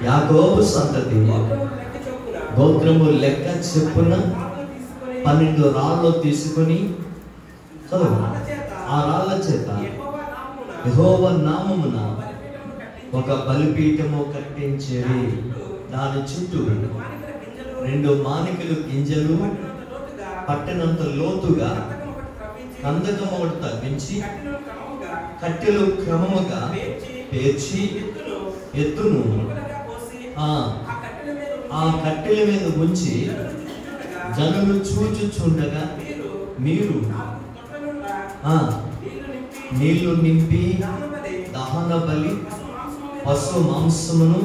యాకోబు సంతతి గోత్రము లెక్క చెప్పున 12 రాళ్ళు తీసుకొని ఆ రాళ్ళ చేత యెహోవా నామమున ఒక బలిపీఠము కట్టించేది. దాని చుట్టూ 2 మానికలు గింజలు పట్టినంత లోతుగా కందకం ఒకటి తవ్వించి కట్టెలు క్రమముగా పేర్చి ఎత్తును ఆ కట్టెల మీద ఉంచి జనులు చూచుచుండగా మీరు నీళ్లు నింపి దహన బలి పశు మాంసమును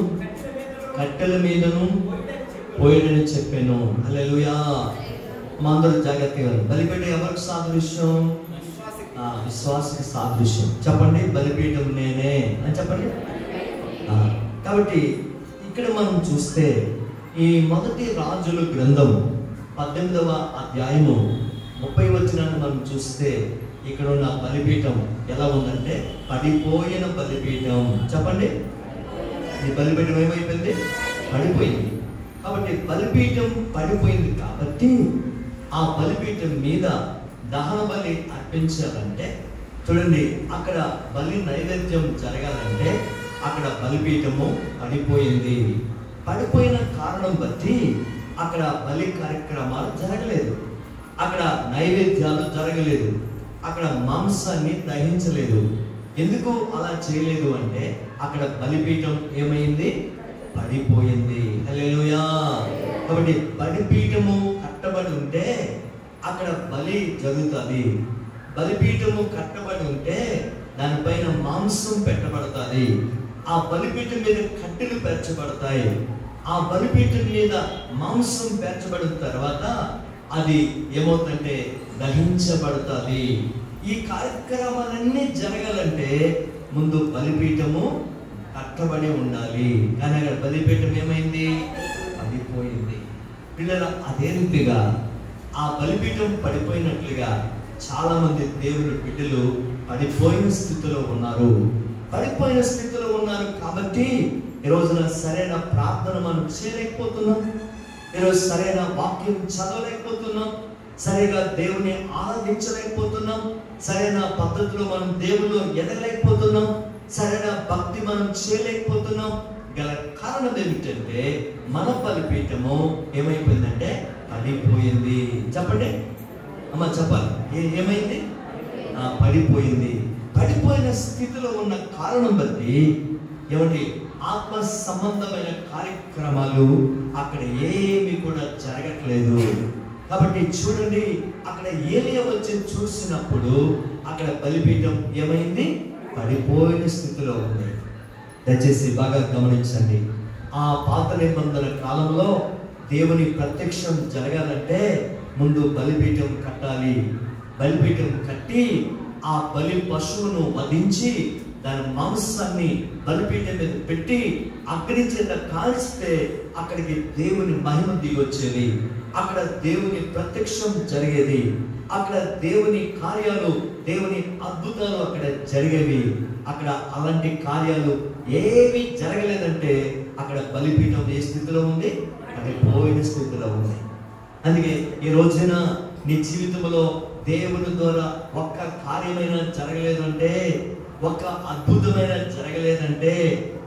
కట్టెల మీదను పోయడని చెప్పాను. హల్లెలూయా. మా అందరూ జాగ్రత్తగా బలిపీఠం ఎవరికి సాదృశ్యం? విశ్వాసకి సాదృశ్యం. చెప్పండి, బలిపీఠం నేనే అని చెప్పండి. కాబట్టి ఇక్కడ మనం చూస్తే ఈ మొదటి రాజుల గ్రంథం 18వ అధ్యాయము 30 వచనాన్ని మనం చూస్తే ఇక్కడ ఉన్న బలిపీఠం ఎలా ఉందంటే పడిపోయిన బలిపీఠం. చెప్పండి, ఈ బలిపీఠం ఏమైపోయింది? పడిపోయింది. కాబట్టి బలిపీఠం పడిపోయింది కాబట్టి ఆ బలిపీఠం మీద దహన బలి అర్పించాలంటే చూడండి, అక్కడ బలి నైవేద్యం జరగాలంటే అక్కడ బలిపీఠము పడిపోయింది. పడిపోయిన కారణం బట్టి అక్కడ బలి కార్యక్రమాలు జరగలేదు, అక్కడ నైవేద్యాలు జరగలేదు, అక్కడ మాంసాన్ని దహించలేదు. ఎందుకు అలా చేయలేదు అంటే అక్కడ బలిపీఠం ఏమైంది? పడిపోయింది. హల్లెలూయా. కాబట్టి బలిపీఠము కట్టబడి ఉంటే అక్కడ బలి జరుగుతుంది. బలిపీఠము కట్టబడి ఉంటే దానిపైన మాంసం పెట్టబడుతుంది. ఆ బలిపీఠం మీద కట్టెలు పేర్చబడతాయి. ఆ బలిపీఠం మీద మాంసం పేర్చబడిన తర్వాత అది ఏమవుతుందంటే దహించబడుతుంది. ఈ కార్యక్రమాలన్నీ జరగాలంటే ముందు బలిపీఠము కట్టబడి ఉండాలి. కానీ అక్కడ బలిపీఠం ఏమైంది? పడిపోయింది. పిల్లల అదే రీతిగా ఆ బలిపీఠం పడిపోయినట్లుగా చాలా మంది దేవుని బిడ్డలు పడిపోయిన స్థితిలో ఉన్నారు. పడిపోయిన స్థితిలో ఉన్నారు కాబట్టి ఈ రోజున సరైన ప్రార్థన మనం చేయలేకపోతున్నాం, ఈరోజు సరైన వాక్యం చదవలేకపోతున్నాం, సరిగా దేవుని ఆరాధించలేకపోతున్నాం, సరైన పద్ధతిలో మనం దేవుళ్ళు ఎదగలేకపోతున్నాం, సరైన భక్తి మనం చేయలేకపోతున్నాం. గల కారణం ఏమిటంటే మన బలిపీఠము ఏమైపోయిందంటే పడిపోయింది. చెప్పండి అమ్మ, చెప్పాలి. ఏమైంది? పడిపోయింది. పడిపోయిన స్థితిలో ఉన్న కారణం బట్టి ఏమండి ఆత్మ సంబంధమైన కార్యక్రమాలు అక్కడ ఏమి కూడా జరగట్లేదు. కాబట్టి చూడండి, అక్కడ ఏలియా వచ్చి చూసినప్పుడు అక్కడ బలిపీఠం ఏమైంది? పడిపోయిన స్థితిలో ఉంది. దయచేసి బాగా గమనించండి. ఆ పాత నిబంధన కాలంలో దేవుని ప్రత్యక్షం జరగాలంటే ముందు బలిపీఠం కట్టాలి. బలిపీఠం కట్టి ఆ బలి పశువును వధించి దాని మాంసాన్ని బలిపీఠం మీద పెట్టి అగ్ని చేత కాల్చితే అక్కడికి దేవుని మహిమ దిగొచ్చేది, అక్కడ దేవుని ప్రత్యక్షం జరిగేది, అక్కడ దేవుని కార్యాలు, దేవుని అద్భుతాలు అక్కడ జరిగేవి. అక్కడ అలాంటి కార్యాలు ఏవి జరగలేదంటే అక్కడ బలిపీఠం ఏ స్థితిలో ఉంది? పడిపోయిన స్థితిలో ఉంది. అందుకే ఈ రోజున నీ జీవితంలో దేవుని ద్వారా ఒక్క కార్యమైనా జరగలేదంటే, ఒక అద్భుతమైన జరగలేదంటే,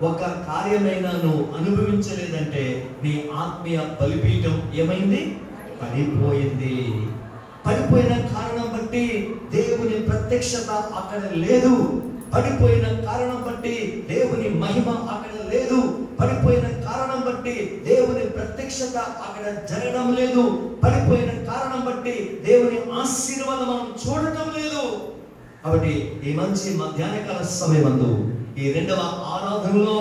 ఒక కార్యమైనా నువ్వు అనుభవించలేదంటే నీ ఆత్మీయ బలిపీఠం ఏమైంది? పడిపోయింది. పడిపోయిన కారణం బట్టి దేవుని ప్రత్యక్షత అక్కడ లేదు. పడిపోయిన కారణం బట్టి దేవుని మహిమ అక్కడ లేదు. పడిపోయిన కారణం బట్టి దేవుని ప్రత్యక్షత అక్కడ జరగడం లేదు. పడిపోయిన కారణం బట్టి దేవుని ఆశీర్వాదం మనం చూడటం లేదు. కాబట్టి ఈ మంచి మధ్యాహ్నకాల సమయమందు ఈ రెండవ ఆరాధనలో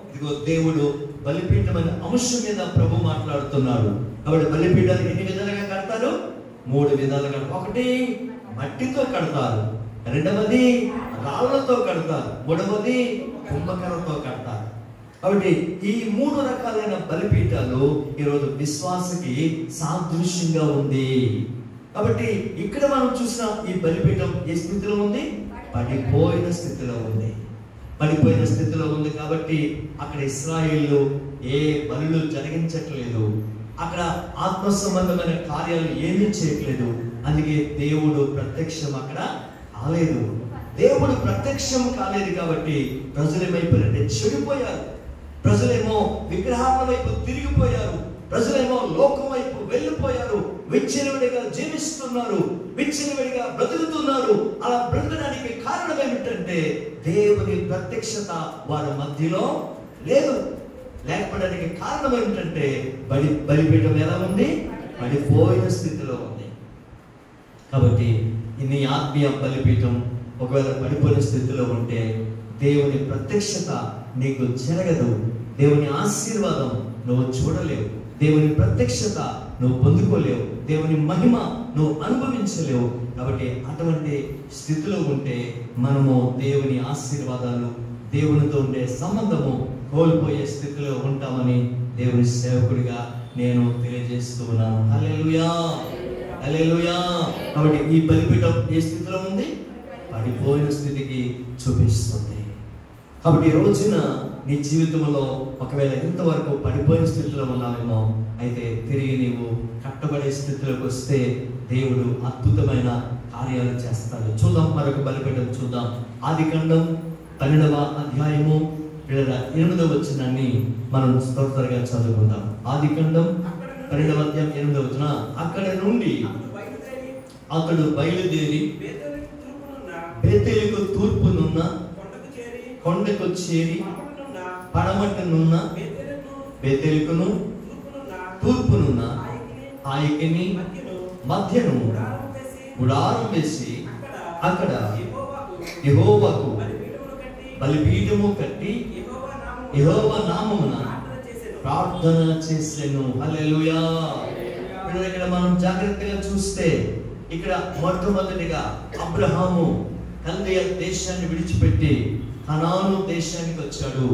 ఇదిగో దేవుడు బలిపీఠమైన అంశం మీద ప్రభు మాట్లాడుతున్నాడు. కాబట్టి బలిపీఠాలు ఎన్ని విధాలుగా కడతారు? 3 విధాలుగా. ఒకటి మట్టితో కడతారు, రెండవది రాళ్లతో కడతారు, మూడవది కుంభకరతో కడతారు. కాబట్టి ఈ 3 రకాలైన బలిపీఠాలు ఈరోజు విశ్వాసకి సాదృశ్యంగా ఉంది. కాబట్టి ఇక్కడ మనం చూసిన ఈ బలిపీఠం ఏ స్థితిలో ఉంది? పడిపోయిన స్థితిలో ఉంది. పడిపోయిన స్థితిలో ఉంది కాబట్టి అక్కడ ఇశ్రాయేలు ఏ బలులు జరిగించట్లేదు, అక్కడ ఆత్మ సంబంధమైన కార్యాలు ఏమీ చేయట్లేదు. అందుకే దేవుడు ప్రత్యక్షం అక్కడ కాలేదు. దేవుడు ప్రత్యక్షం కాలేదు కాబట్టి ప్రజలు ఏమైపోయారంటే చెడిపోయారు. ప్రజలేమో విగ్రహాల వైపు తిరిగిపోయారు. ప్రజలేమో లోకం వైపు వెళ్ళిపోయారు. విచ్చలవిడిగా జీవిస్తున్నారు, విచ్చలవిడిగా బ్రతుకుతున్నారు. అలా బ్రతకడానికి కారణం ఏమిటంటే దేవుని ప్రత్యక్షత వారి మధ్యలో లేదు. లేకపోవడానికి కారణం ఏమిటంటే బలిపీఠం ఎలా ఉంది? పడిపోయిన స్థితిలో ఉంది. కాబట్టి నీ ఆత్మీయ బలిపీఠం ఒకవేళ పడిపోయిన స్థితిలో ఉంటే దేవుని ప్రత్యక్షత నీకు జరగదు. దేవుని ఆశీర్వాదం నువ్వు చూడలేవు. దేవుని ప్రత్యక్షత నువ్వు పొందుకోలేవు. దేవుని మహిమ నువ్వు అనుభవించలేవు. కాబట్టి అటువంటి స్థితిలో ఉంటే మనము దేవుని ఆశీర్వాదాలు, దేవునితో ఉండే సంబంధము కోల్పోయే స్థితిలో ఉంటామని దేవుని సేవకుడిగా నేను తెలియజేస్తూ ఉన్నాను. హల్లెలూయా, హల్లెలూయా. కాబట్టి ఈ బలిపీఠం ఏ స్థితిలో ఉంది? పడిపోయిన స్థితికి చూపిస్తుంది. కాబట్టి ఈ రోజున నీ జీవితంలో ఒకవేళ ఇంతవరకు పడిపోయిన స్థితిలో ఉన్నావేమో, అయితే తిరిగి నీవు కట్టబడే స్థితిలోకి వస్తే దేవుడు అద్భుతమైన కార్యాలు చేస్తాడు. చూద్దాం, మరొక బలిపీఠం చూద్దాం. ఆదికాండం 12వ అధ్యాయము 8వ వచనాన్ని మనం త్వరగా చదువుకుందాం. ఆదికాండం 12వ అధ్యాయం 8వ వచనం. అక్కడ నుండి అతడు బయలుదేరి బేతేలుకు తూర్పునున్న కొండకు చేరి పడమటనున్న బేతేలుకును తూర్పునున్న హాయికిని మధ్యను గుడారం వేసి అక్కడ యెహోవాకు బలిపీఠము కట్టి యెహోవా నామమున ప్రార్థన చేసెను. హల్లెలూయా. ఇక్కడ మనం జాగ్రత్తగా చూస్తే ఇక్కడ మొట్టమొదటిగా అబ్రహాము కల్దయ దేశాన్ని విడిచిపెట్టి కనాను దేశానికి వచ్చాడు.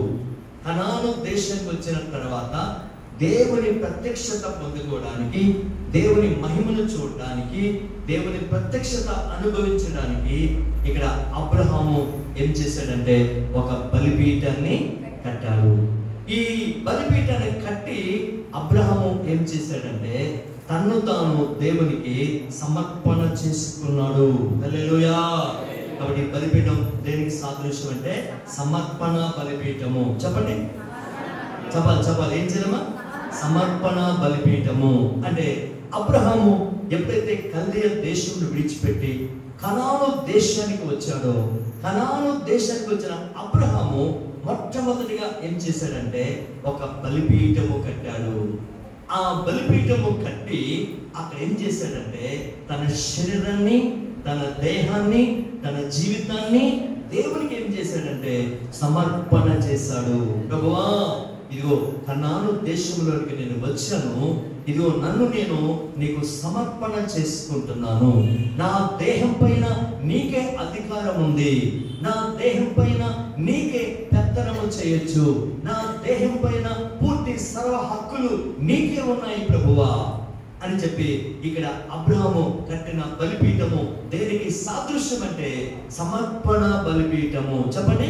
కనాను దేశానికి వచ్చిన తర్వాత దేవుని ప్రత్యక్షత పొందుకోవడానికి, దేవుని మహిమను చూడడానికి, దేవుని ప్రత్యక్షత అనుభవించడానికి ఇక్కడ అబ్రహాము ఏం చేశాడంటే ఒక బలిపీఠాన్ని కట్టాడు. ఈ బలిపీఠాన్ని కట్టి అబ్రహాము ఏం చేశాడంటే తన్ను తాను దేవునికి సమర్పణ చేసుకున్నాడు. హల్లెలూయా. కాబట్టి బలిపీఠం దేనికి సాదృశ్యం అంటే సమర్పణ బలిపీఠము. చెప్పండి, చెప్పాలి ఏం చేయమా? సమర్పణ బలిపీఠము అంటే అబ్రహాము ఎప్పుడైతే కల్దయ దేశంలో విడిచిపెట్టి కనాను దేశానికి వచ్చాడో, కనాను దేశానికి వచ్చిన అబ్రహాము మొట్టమొదటిగా ఏం చేశాడంటే ఒక బలిపీఠము కట్టాడు. ఆ బలిపీఠము కట్టి అక్కడ ఏం చేశాడంటే తన శరీరాన్ని, తన దేహాన్ని, తన జీవితాన్ని దేవునికి ఏం చేశాడంటే సమర్పణ చేశాడు. ప్రభువా, ఇదిగో కనాను దేశంలోకి నేను వచ్చాను, ఇదిగో నన్ను నేను నీకు సమర్పణ చేసుకుంటున్నాను. నా దేహం పైన నీకే అధికారం ఉంది. నా దేహం పైన నీకే పెత్తనము చేయొచ్చు. నా దేహం పైన పూర్తి సర్వ హక్కులు నీకే ఉన్నాయి ప్రభువా అని చెప్పి ఇక్కడ అబ్రహాము కట్టిన బలిపీఠము దేనికి సాదృశ్యం అంటే సమర్పణ బలిపీఠము. చెప్పండి,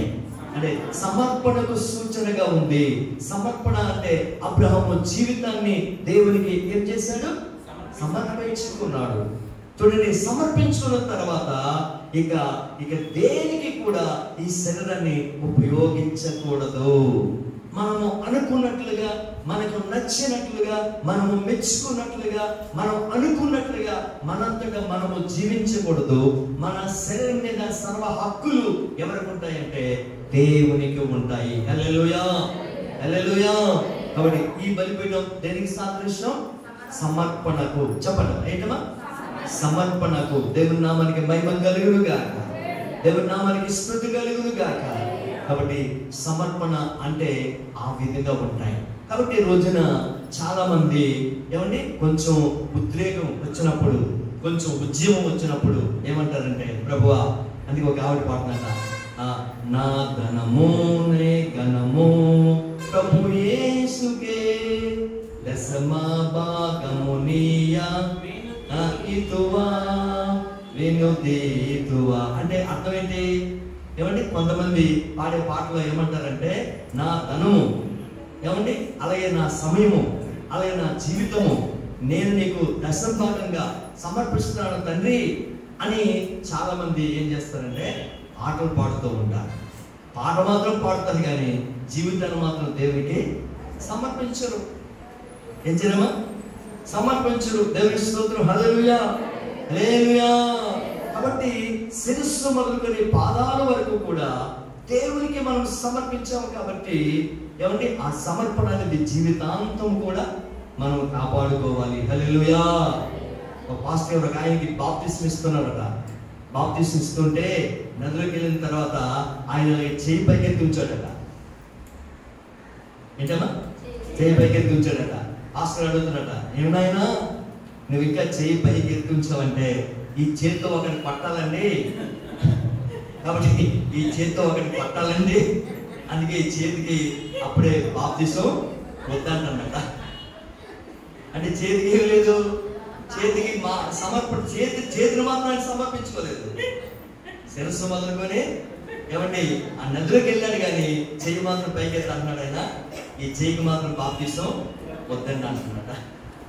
అంటే సమర్పణకు సూచనగా ఉంది. సమర్పణ అంటే అబ్రహాము జీవితాన్ని దేవునికి ఏం చేశాడు? సమర్పించుకున్నాడు. చూడండి, సమర్పించుకున్న తర్వాత ఇక దేనికి కూడా ఈ శరీరాన్ని ఉపయోగించకూడదు. మనము అనుకున్నట్లుగా, మనకు నచ్చినట్లుగా, మనము మెచ్చుకున్నట్లుగా, మనం అనుకున్నట్లుగా మనంతగా మనము జీవించకూడదు. మన శరీరం మీద సర్వ హక్కులు ఎవరికి ఉంటాయంటే దేవునికి ఉంటాయి. హల్లెలూయా, హల్లెలూయా. కాబట్టి ఈ బలిపీఠం దేనికి సాదృశ్యం? సమర్పణకు. చెప్పండి ఏంటమ్మా? సమర్పణకు. దేవుని నామానికి మహిమ కలుగును గాక, దేవుని నామానికి స్తుతి కలుగును గాక. కాబట్టి సమర్పణ అంటే ఆ విధంగా ఉంటాయి. కాబట్టి ఈ రోజున చాలా మంది ఏమండి కొంచెం ఉద్రేకం వచ్చినప్పుడు, కొంచెం ఉద్యమం వచ్చినప్పుడు ఏమంటారంటే ప్రభువా, అందుకే ఒక ఆవిడ పాడుతుంట, నా ఘనము నే ఘనము ప్రభు యేసుకే దశమా భాగము నీయా ఇతువా వినుదీతువా. అంటే అర్థం ఏంటి? ఏమండి కొంతమంది పాడే పాటలో ఏమంటారంటే నా ధనము, ఏమండి అలాగే నా సమయము, అలాగే నా జీవితము నేను నీకు దశభాగంగా సమర్పిస్తున్నాను తండ్రి అని చాలా మంది ఏం చేస్తారంటే పాటలు పాడుతూ ఉంటారు. పాట మాత్రం పాడుతారు కానీ జీవితాన్ని మాత్రం దేవునికి సమర్పించరు. ఏం చేయమా? సమర్పించరు. దేవుని స్తోత్రం. హల్లెలూయా, హల్లెలూయా. కాబట్టి శిరస్సు మొదలుకొని పాదాల వరకు కూడా దేవునికి మనం సమర్పించాము కాబట్టి ఏమంటే ఆ సమర్పణ అనేది జీవితాంతం కూడా మనం కాపాడుకోవాలి. హల్లెలూయా. ఒక పాస్టర్ ఒక ఆయనకి బాప్తిస్మం ఇస్తున్నాడట. బాప్తిస్మం ఇస్తుంటే నదిలోకి వెళ్ళిన తర్వాత ఆయన చేయి పైకెత్తి ఉంచాడట. ఏంటమ్మా? చేయి పైకెత్తి ఉంచాడట. పాస్టర్ అడుగుతున్నాడట, ఏమైనా నువ్వు ఇంకా చేయి పైకి ఎత్తి ఉంచావంటే ఈ చేతితో ఒకటి పట్టాలండి, కాబట్టి ఈ చేతితో ఒకటి పట్టాలండి, అందుకే ఈ చేతికి అప్పుడే బాప్తిస్మం వద్దంటన్నట. అంటే చేతికి ఏం లేదు, చేతికి చేతిని మాత్రం ఆయన సమర్పించుకోలేదు. శిరస్సు మొదలుకొని ఏమండి ఆ నదిలోకి వెళ్ళాడు కానీ చెయ్యి మాత్రం పైకి ఎత్తి అంటున్నాడు ఆయన, ఈ చెయ్యికి మాత్రం బాప్తిస్మం వద్దండి అంటున్నాడ.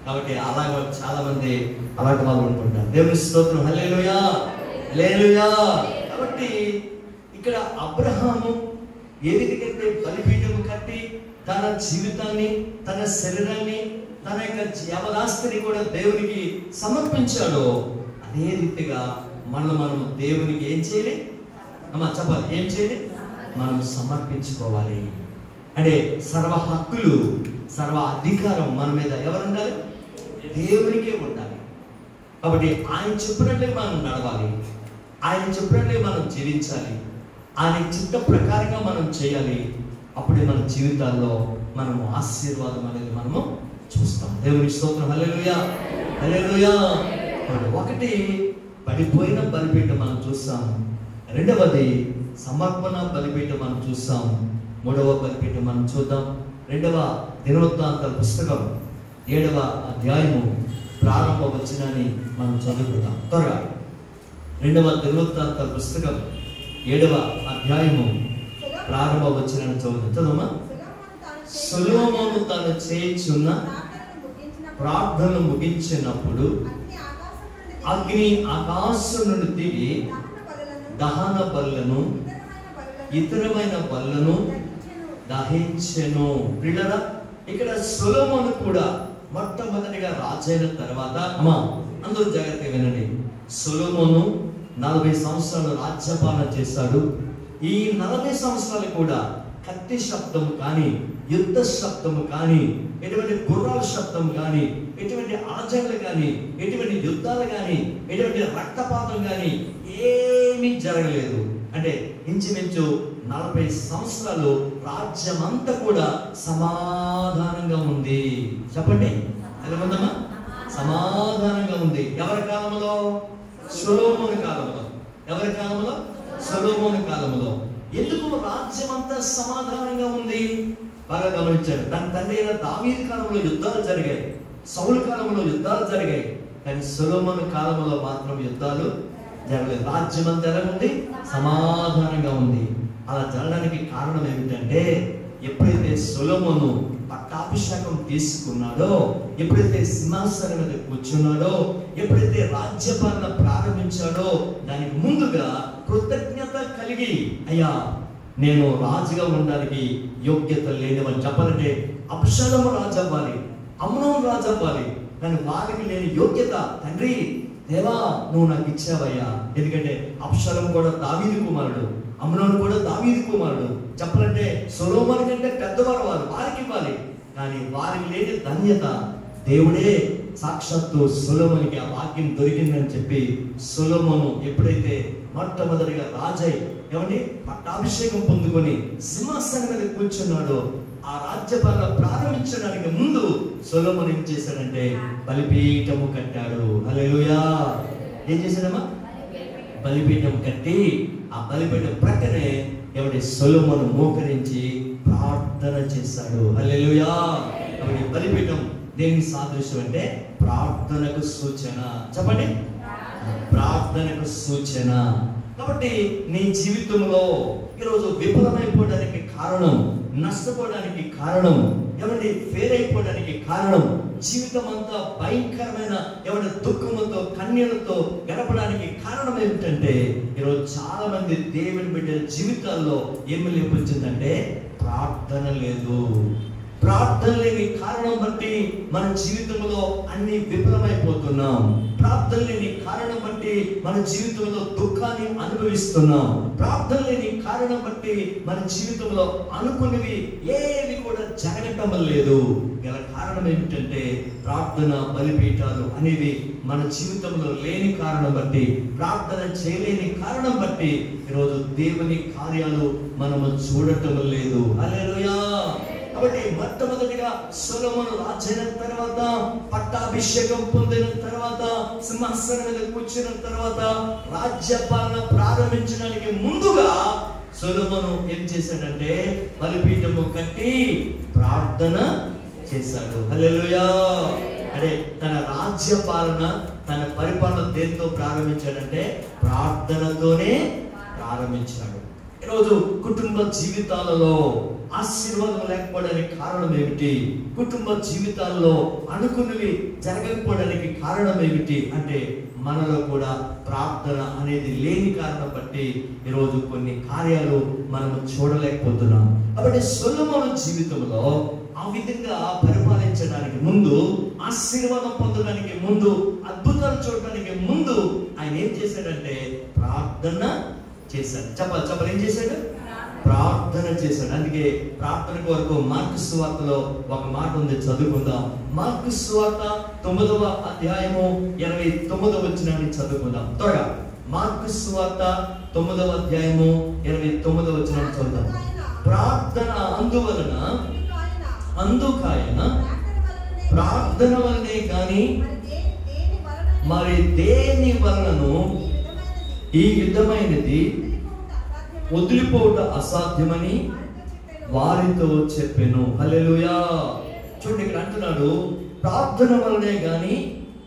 కాబట్టి అలాగ చాలా మంది అలాగ వాళ్ళు అనుకుంటారు. దేవుని స్తోత్రం. హల్లెలూయా, హల్లెలూయా. కాబట్టి ఇక్కడ అబ్రహాము ఏ రీతికైతే బలిపీఠము కట్టి తన జీవితాన్ని, తన శరీరాన్ని, తన యొక్క యావదాస్తిని కూడా దేవునికి సమర్పించాడో అదే రీతిగా మనం దేవునికి ఏం చేయాలి అమ్మా? చెప్పాలి. ఏం చేయాలి? మనం సమర్పించుకోవాలి. అంటే సర్వ హక్కులు, సర్వ అధికారం మన మీద ఎవరు ఉండాలి? దేవునికే ఉండాలి. కాబట్టి ఆయన చెప్పినట్లే మనం నడవాలి, ఆయన చెప్పినట్లే మనం జీవించాలి, ఆయన చిత్త ప్రకారంగా మనం చేయాలి. అప్పుడే మన జీవితాల్లో మనము ఆశీర్వాదం అనేది మనము చూస్తాం. దేవుని స్తోత్రం. హల్లెలూయా, హల్లెలూయా. ఒకటి పడిపోయిన బలిపీఠం మనం చూస్తాం. రెండవది సమర్పణ బలిపీఠం మనం చూస్తాం. మూడవ బలిపీఠం మనం చూద్దాం. 2వ దినవృత్తాంతాల పుస్తకం 7వ అధ్యాయము ప్రారంభ వచనాన్ని మనం చదువుకుందాం త్వరగా. 2వ దినవృత్తాంతాల పుస్తకం 7వ అధ్యాయము ప్రారంభ వచనాన్ని చదువుమా. సొలొమోను తాను చేయుచున్న ప్రార్థనలు ముగించినప్పుడు అగ్ని ఆకాశం నుండి దిగి దహన బలులను, ఇతరమైన బలులను దహించెను. పిల్లరా, ఇక్కడ సొలొమోను కూడా మొట్టమొదటిగా రాజైన తర్వాత అమ్మా అందరూ జాగ్రత్తగా వినండి. సొలొమోను 40 సంవత్సరాలు రాజ్యపాలన చేశాడు. ఈ 40 సంవత్సరాలు కూడా కత్తి శబ్దం కానీ, యుద్ధ శబ్దము కానీ, ఎటువంటి గుర్రాల శబ్దం కానీ, ఎటువంటి ఆచరణలు కానీ, ఎటువంటి యుద్ధాలు కానీ, ఎటువంటి రక్తపాతం కానీ ఏమీ జరగలేదు. అంటే ఇంచుమించు 40 సంవత్సరాలు రాజ్యమంతా కూడా సమాధానంగా ఉంది. చెప్పండి, ఎలా ఉందమ్మా? సమాధానంగా ఉంది. ఎవరి కాలంలో? సొలొమోను కాలంలో. ఎవరి కాలంలో? సొలొమోను కాలంలో. ఎందుకు రాజ్యమంతా సమాధానంగా ఉంది? బాగా గమనించాడు. తన తండ్రి అయిన దావీదు కాలంలో యుద్ధాలు జరిగాయి, సౌలు కాలంలో యుద్ధాలు జరిగాయి, కానీ సొలొమోను కాలంలో మాత్రం యుద్ధాలు జరగలేదు. రాజ్యమంతా ఎలా ఉంది? సమాధానంగా ఉంది. అలా జరగడానికి కారణం ఏమిటంటే ఎప్పుడైతే సొలొమోను పట్టాభిషేకం తీసుకున్నాడో, ఎప్పుడైతే సింహాసనం మీద కూర్చున్నాడో, ఎప్పుడైతే రాజ్యపాలన ప్రారంభించాడో దానికి ముందుగా కృతజ్ఞత కలిగి, అయ్యా నేను రాజుగా ఉండడానికి యోగ్యత లేనివని చెప్పాలంటే అబ్షాలోము రాజు అవ్వాలి, అమ్నోను రాజు అవ్వాలి, కానీ వారికి లేని యోగ్యత తండ్రి దేవా నువ్వు నాకు ఇచ్చావయ్యా. ఎందుకంటే అబ్షాలోము కూడా దావీదు కుమారుడు, అమ్నోను కూడా దావీదు కుమారుడు. చెప్పాలంటే సొలొమోను కంటే పెద్దవారు వారికి ఇవ్వాలి, కానీ వారికి లేని ధన్యత దేవుడే సాక్షాత్తు సొలొమోనుకి ఆ భాగ్యం దొరికిందని చెప్పి సొలొమోను ఎప్పుడైతే మొట్టమొదటిగా రాజై ఏమండి పట్టాభిషేకం పొందుకొని సింహాసనం మీద కూర్చున్నాడో, ఆ రాజ్యపాలన ప్రారంభించడానికి ముందు సొలొమోను ఏం చేశాడంటే బలిపీఠము కట్టాడు. హల్లెలూయా. ఏం చేశాడమ్మా? బలిపీఠం కట్టి ఆ బలిపీఠం ప్రక్కనే ఎవరి సొలొమోను మోకరించి ప్రార్థన చేశాడు. హల్లెలూయా. కాబట్టి బలిపీఠం దేనికి సాదృశ్యం అంటే ప్రార్థనకు సూచన. చెప్పండి, ప్రార్థనకు సూచన. కాబట్టి నీ జీవితంలో ఈరోజు విఫలమైపోవడానికి కారణం, నష్టపోవడానికి కారణం, ఏమంటే ఫెయిల్ అయిపోవడానికి కారణం, జీవితం అంతా భయంకరమైన ఏమంటే దుఃఖంతో కన్నీళ్లతో గడపడానికి కారణం ఏమిటంటే ఈరోజు చాలా మంది దేవుని బిడ్డల జీవితాల్లో ఏమి లేపొచ్చిందంటే ప్రార్థన లేదు. ప్రార్థన లేని కారణం బట్టి మన జీవితంలో అన్ని విఫలమైపోతున్నాం. ప్రార్థన లేని కారణం బట్టి మన జీవితంలో దుఃఖాన్ని అనుభవిస్తున్నాం. ప్రార్థన లేని కారణం బట్టి మన జీవితంలో అనుకున్నవి ఏవి కూడా జరగటం లేదు. గల కారణం ఏమిటంటే ప్రార్థన బలిపీఠాలు అనేవి మన జీవితంలో లేని కారణం బట్టి, ప్రార్థన చేయలేని కారణం బట్టి ఈరోజు దేవుని కార్యాలు మనము చూడటం లేదు. హల్లెలూయా. కాబట్టి మొట్టమొదటిగా సొలొమోను రాజైన తర్వాత, పట్టాభిషేకం పొందిన తర్వాత, సింహాసనం మీద కూర్చున్న తర్వాత, రాజ్యపాలన ప్రారంభించడానికి ముందుగా సొలొమోను ఏం చేశాడంటే బలిపీఠము కట్టి ప్రార్థన చేశాడు. హల్లెలూయా. అంటే తన రాజ్యపాలన, తన పరిపాలన దేంతో ప్రారంభించాడంటే ప్రార్థనతోనే ప్రారంభించాడు. ఈరోజు కుటుంబ జీవితాలలో ఆశీర్వాదం లేకపోవడానికి కారణం ఏమిటి? కుటుంబ జీవితాల్లో అనుకున్నవి జరగకపోవడానికి కారణం ఏమిటి అంటే మనలో కూడా ప్రార్థన అనేది లేని కారణం బట్టి ఈరోజు కొన్ని కార్యాలు మనము చూడలేకపోతున్నాం. కాబట్టి సొలొమోను జీవితంలో ఆ విధంగా పరిపాలించడానికి ముందు, ఆశీర్వాదం పొందడానికి ముందు, అద్భుతాలు చూడడానికి ముందు ఆయన ఏం చేశాడంటే ప్రార్థన చేశాడు. చెప్పాలి ఏం చేశాడు? ప్రార్థన చేశాడు. అందుకే ప్రార్థన కొరకు మార్కు సువార్తలో ఒక మాట ఉంది, చదువుకుందాం. మార్కు సువార్త 9వ అధ్యాయము 29వ వచనాన్ని చదువుకుందాం త్వరగా. మార్కు సువార్త 9వ అధ్యాయము 29వ వచనాన్ని చదువుదాం. ప్రార్థన అందుకాయన ప్రార్థన వలనే గాని మరి దేని వలనను ఈ విధమైనది వదిలిపోవుట అసాధ్యమని వారితో చెప్పెను. హల్లెలూయా. చూడండి, ఇక్కడ అంటున్నాడు ప్రార్థన వలనే గాని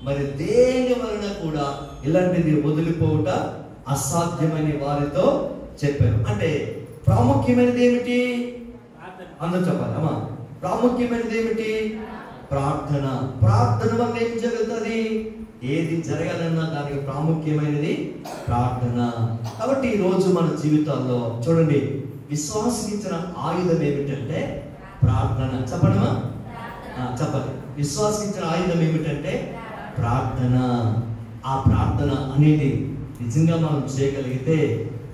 మరి దేని వలన కూడా ఇలాంటిది వదిలిపోవుట అసాధ్యమని వారితో చెప్పాను. అంటే ప్రాముఖ్యమైనది ఏమిటి? అందరూ చెప్పాలి అమ్మా. ప్రాముఖ్యమైనది ఏమిటి? ప్రార్థన. ప్రార్థన వల్ల ఏం జరుగుతుంది? ఏది జరగాలన్నా దానికి ప్రాముఖ్యమైనది ప్రార్థన. కాబట్టి ఈ రోజు మన జీవితాల్లో చూడండి, విశ్వాసించిన ఆయుధం ఏమిటంటే ప్రార్థన. చెప్పడమా? చెప్పండి. విశ్వాసించిన ఆయుధం ఏమిటంటే ప్రార్థన. ఆ ప్రార్థన అనేది నిజంగా మనం చేయగలిగితే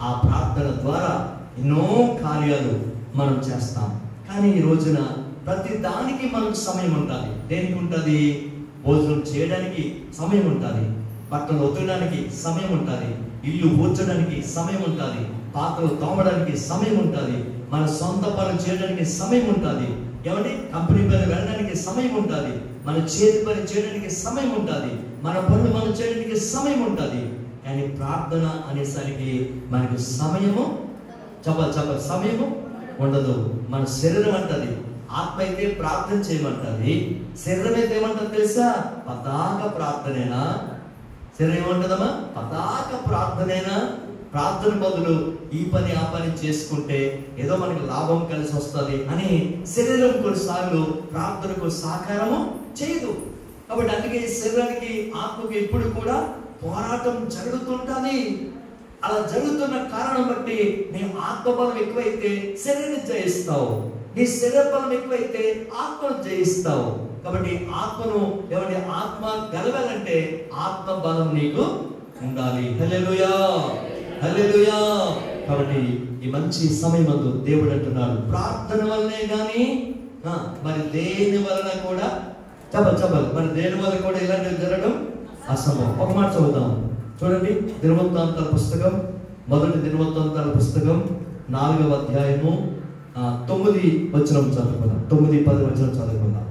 ఆ ప్రార్థన ద్వారా ఎన్నో కార్యాలు మనం చేస్తాం. కానీ ఈ రోజున ప్రతి దానికి మనకు సమయం ఉంటుంది. దేనికి ఉంటుంది? భోజనం చేయడానికి సమయం ఉంటుంది, బట్టలు ఉతకడానికి సమయం ఉంటుంది, ఇల్లు ఊడ్చడానికి సమయం ఉంటుంది, పాత్రలు తోమడానికి సమయం ఉంటుంది, మన సొంత పనులు చేయడానికి సమయం ఉంటుంది, ఏమంటే కంపెనీ పని వెళ్ళడానికి సమయం ఉంటుంది, మన చేతి పని చేయడానికి సమయం ఉంటుంది, మన పనులు మనం చేయడానికి సమయం ఉంటుంది. కానీ ప్రార్థన అనేసరికి మనకు సమయము సమయము ఉండదు. మన శరీరం అంటది, ఆత్మ అయితే ప్రార్థన చేయమంటది, శరీరం అయితే ఏమంటది తెలుసా? పతాక ప్రార్థనేనా? శరీరం ఏమంటదమ్మా? పతాక ప్రార్థనేనా? ప్రార్థన బదులు ఈ పని ఆ పని చేసుకుంటే ఏదో మనకి లాభం కలిసి వస్తుంది అని శరీరం కొన్నిసార్లు ప్రార్థనకు సహకారము చేయదు. కాబట్టి అందుకే శరీరానికి ఆత్మకు ఎప్పుడు కూడా పోరాటం జరుగుతుంటుంది. అలా జరుగుతున్న కారణం బట్టి నీ ఆత్మబలం ఎక్కువైతే శరీరాన్ని జయిస్తావు, నీ శరీర బలం ఎక్కువైతే ఆత్మను జయిస్తావు. కాబట్టి ఆత్మను ఏమంటే ఆత్మ గెలవాలంటే ఆత్మ బలం నీకు ఉండాలి. హల్లెలూయా, హల్లెలూయా. కాబట్టి ఈ మంచి సమయమందు దేవుడు అంటున్నాడు ప్రార్థన వల్లనే గాని మరి దేని వలన కూడా చెప్పాలి మరి దేని వల్ల కూడా ఇలాంటివి జరగడం అసంభవం. ఒక మాట చదువుతాం చూడండి. దినవృత్తాంతాల పుస్తకం, మొదటి దినవృత్తాంతాల పుస్తకం 4వ అధ్యాయము 9 వచనం చదువుకుందాం. 9-10 వచనం చదువుకుందాం.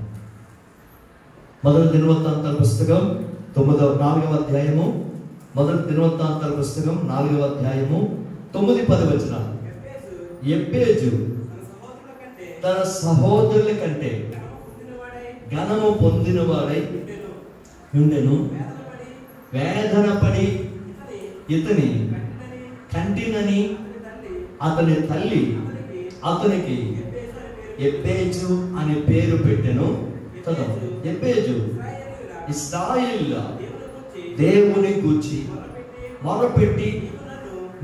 మొదటి దినవృత్తాంతాల పుస్తకం 4వ అధ్యాయము, మొదటి దినవృత్తాంతాల పుస్తకం 4వ అధ్యాయము 9-10 వచనాలు. ఎబ్బేజు తన సహోదరుల కంటే ఘనము పొందినవాడై ఉండెను, వేదన పడి ఇతని కంటినని అతని తల్లి అతనికి ఎబ్బేజు అనే పేరు పెట్టెను. ఎబ్బేజు ఇశ్రాయేలుల దేవుని గూర్చి మొరపెట్టి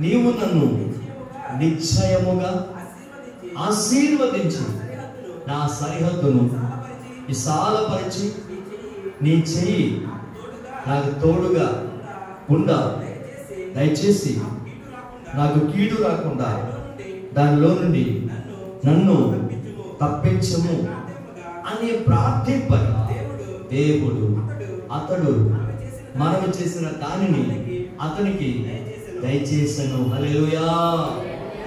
నీవు నన్ను నిశ్చయముగా ఆశీర్వదించి నా సరిహద్దును విశాలపరిచి నీ చెయ్యి నాకు తోడుగా ఉండా, దయచేసి నాకు కీడు రాకుండా దానిలో నుండి నన్ను తప్పించము అని ప్రార్థింపగా దేవుడు అతడు మనము చేసిన దానిని అతనికి దయచేసను. హల్లెలూయా.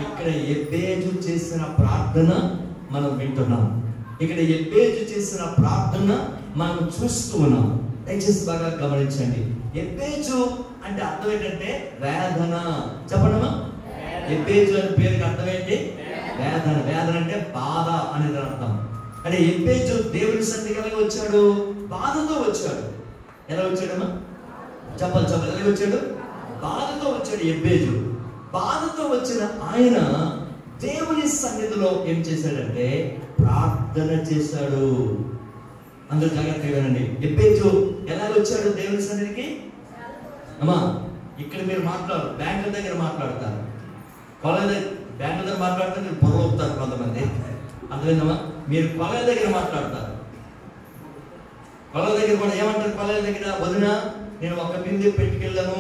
ఇక్కడ ఎబ్బేజు చేసిన ప్రార్థన మనం వింటున్నాం. ఇక్కడ ఎబ్బేజు చేసిన ప్రార్థన మనం చూస్తూ ఉన్నాం. దయచేసి బాగా గమనించండి. ఎబ్బేజు అంటే అర్థం ఏంటంటే వేదన. చెప్పండమ్మా. ఎబ్బేజు అనే పేరుకి అర్థం ఏంటి? వేదన. వేదన అంటే బాధ అనేది అర్థం. అంటే ఎబ్బేజు దేవుని సన్నిధికి ఎలాగ వచ్చాడు? బాధతో వచ్చాడు. ఎలా వచ్చాడమ్మా? చెప్పాలి. ఎలాగ వచ్చాడు? బాధతో వచ్చాడు ఎబ్బేజు. బాధతో వచ్చిన ఆయన దేవుని సన్నిధిలో ఏం చేశాడంటే ప్రార్థన చేశాడు. అందరూ జాగ్రత్తగా వినండి. ఎబ్బేజు ఎలా వచ్చాడు దేవుని సన్నిధికి? అమ్మా, ఇక్కడ మీరు మాట్లాడు, బ్యాంకుల దగ్గర మాట్లాడతారు, కాలేజ్ బ్యాంకుల దగ్గర మాట్లాడితే మీరు పొరవుతారు కొంతమంది. అర్థమైందమ్మా? మీరు కాలేజ్ దగ్గర మాట్లాడతారు. కాలేజ్ దగ్గర కూడా ఏమంటారు? కాలేజ్ దగ్గర వదిన నేను ఒక బిందె పెట్టుకెళ్ళాను,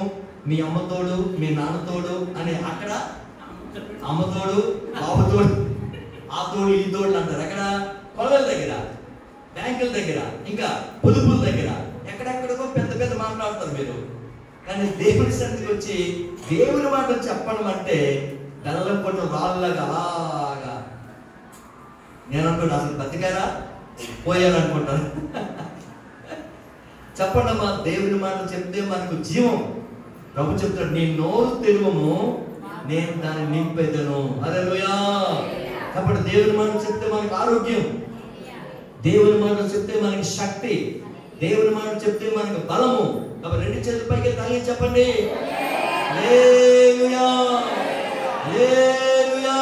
మీ అమ్మతోడు మీ నాన్నతోడు అని. అక్కడ అమ్మతోడు బాబుతోడు ఆ తోడు ఈ తోడు అంటారు. అక్కడ కొలల దగ్గర, బ్యాంకుల దగ్గర, ఇంకా పొదుపుల దగ్గర ఎక్కడెక్కడికో పెద్ద పెద్ద మాట్లాడతారు మీరు. కానీ దేవుని సన్నిధికి వచ్చి దేవుని మాట చెప్పడం అంటే బెల్లం కొట్టు రాళ్ళగా అలాగా. నేను అనుకుంటా అసలు బతికారా పోయారనుకుంటాను. చెప్పండమ్మా. దేవుని మాట చెప్తే మనకు జీవం. ప్రభు చెప్తాడు, నీ నోరు తెరువము, నేను దాన్ని నింపెదను. హల్లెలూయా. కాబట్టి దేవుని మాట చెప్తే మనకు ఆరోగ్యం, దేవుని మాట చెప్తే మనకి శక్తి, దేవుని మాట చెప్తే మనకు బలము. కాబట్టి రెండు చేతుల పైకి తాగి చెప్పండి హల్లెలూయా, హల్లెలూయా.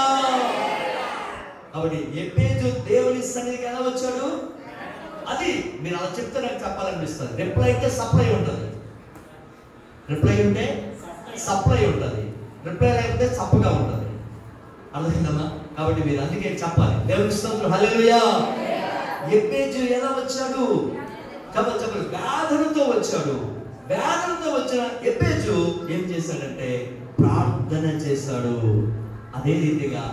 కాబట్టి ఎబ్బేజు దేవుని సన్నిధికి ఎలా వచ్చాడు? అది మీరు అలా చెప్తే నాకు చెప్పాలనిపిస్తుంది. రిప్లై అయితే సప్లై ఉంటుంది. రిప్లై ఉంటే సప్లై ఉంటుంది. రిప్లై లేకపోతే చప్పగా ఉంటుంది. అర్థమైందమ్మా? కాబట్టి మీరు అందుకే చెప్పాలి. దేవుని స్తోత్రం. హల్లెలూయా. ఎబ్బేజు ఎలా వచ్చాడు? చెప్పలు వేదనతో వచ్చాడు. వేదనతో వచ్చిన ఎబ్బేజు ఏం చేశాడంటే ప్రార్థన చేశాడు. అదే రీతిగా